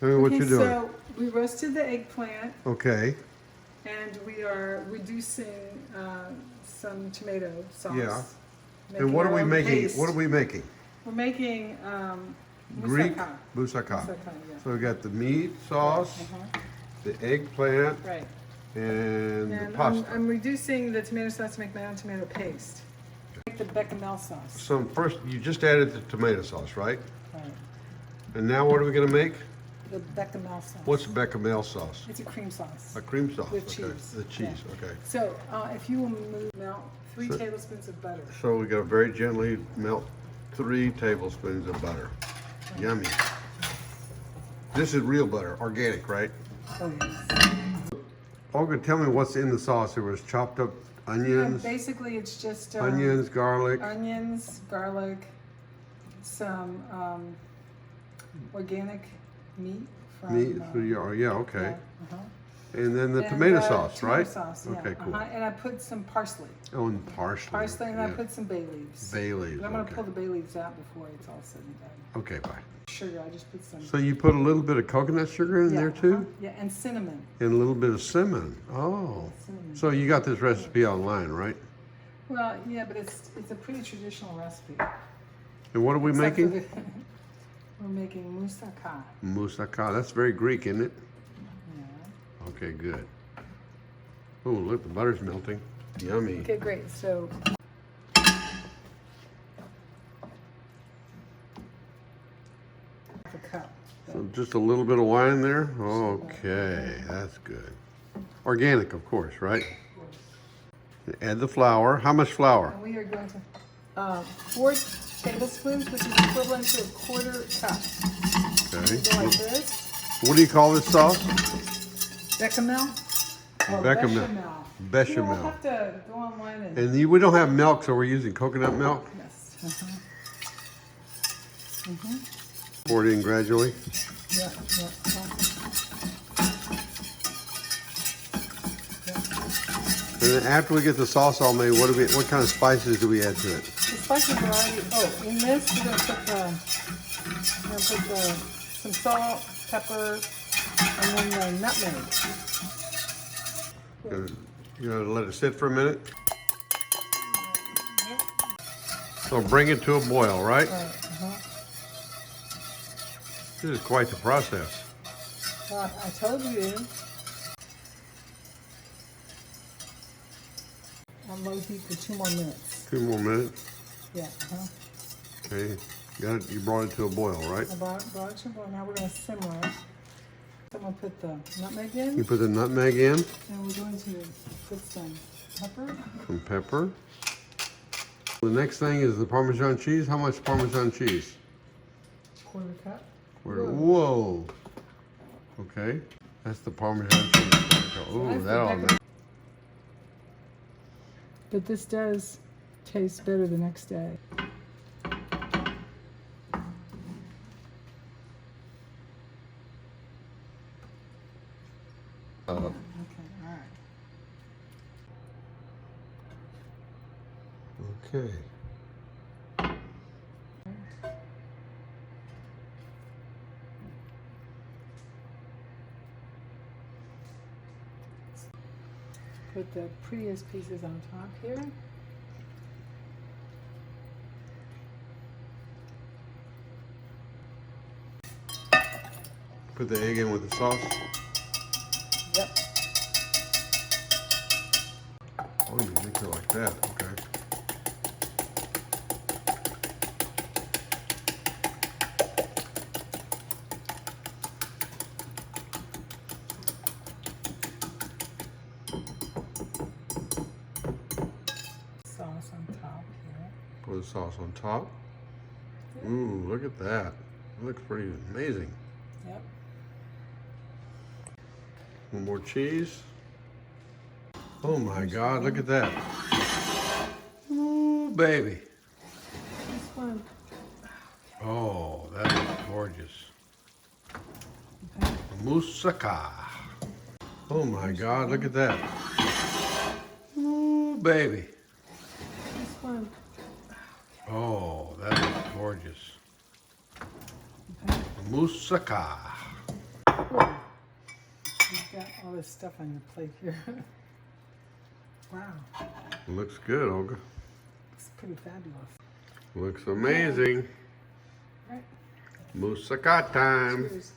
Tell me what you're doing. So we roasted the eggplant, Okay. and we are reducing some tomato sauce. Yeah. making And what are our we own making? paste. What are we making? We're making Greek moussaka. moussaka. Moussaka, yeah. So we got the meat sauce, the eggplant, Right. and the And pasta. I'm reducing the tomato sauce to make my own tomato paste. Make the bechamel sauce. So first, you just added the tomato sauce, right? Right. And now what are we going to make? The bechamel sauce. What's bechamel sauce? It's a cream sauce. A cream sauce. With Okay. cheese. The cheese. Okay. So if you will melt 3 tablespoons of butter. So we got to very gently melt 3 tablespoons of butter. Yummy. This is real butter, organic, right? Oh, yes. Olga, tell me what's in the sauce. There was chopped up onions, Basically, it's just onions, garlic. onions, garlic, some organic meat from Meat, so yeah, okay. uh-huh. And then the And, tomato sauce, tomato right? sauce, yeah. Okay, cool. And I put some parsley. Oh, and parsley. Parsley, and yeah. I put some bay leaves. Bay leaves, But I'm going to okay. pull the bay leaves out before it's all said and done. Okay, bye. Sugar, I just put some. So you put a little bit of coconut sugar in Yeah, there too? Yeah, and cinnamon. And a little bit of cinnamon. Oh. Cinnamon. So you got this recipe online, right? Well, yeah, but it's a pretty traditional recipe. And what are we Except for making? the- We're making moussaka. Moussaka. That's very Greek, isn't it? Yeah. Okay, good. Oh, look, the butter's melting. Yummy. Okay, great. So half a cup. So just a little bit of wine there? Okay, that's good. Organic, of course, right? Add the flour. How much flour? And we are going to 4 tablespoons, which is equivalent to a 1/4 cup. Okay. Go like this. What do you call this sauce? Bechamel. Oh, Bechamel. Bechamel. Bechamel. You'll have to go online and. And we don't have milk, so we're using coconut milk. Yes. Pour it in gradually. Yeah, yeah. And then after we get the sauce all made, what kind of spices do we add to it? The spices are already. Oh, in this we're gonna put some salt, pepper, and then the nutmeg. You gotta let it sit for a minute. So bring it to a boil, right? Right. This is quite the process. Well, I told you. On low heat for 2 more minutes. 2 more minutes. Yeah. Okay. Got it. You brought it to a boil, right? I brought it to a boil. Now we're gonna simmer it. So I'm gonna put the nutmeg in, You put the nutmeg in, and we're going to put some pepper. some pepper. The next thing is the Parmesan cheese. How much Parmesan cheese? 1/4 cup. Whoa. Okay. That's the Parmesan cheese. Oh, that all nice. But this does taste better the next day. Okay, all right. Okay. Put the prettiest pieces on top here. Put the egg in with the sauce. Yep. Oh, you mix it like that. Okay. Sauce on top here. Pour the sauce on top. Ooh, look at that. It looks pretty amazing. Yep. One more cheese. Oh my God, look at that. Ooh, baby. This one. Oh, that is gorgeous. Okay. Moussaka. Oh my God, look at that. Ooh, baby. This one. Oh, that is gorgeous. Okay. Moussaka. You've got all this stuff on your plate here. Wow, Looks good, Olga. it's pretty fabulous. Looks amazing. Right. Moussaka time. Cheers.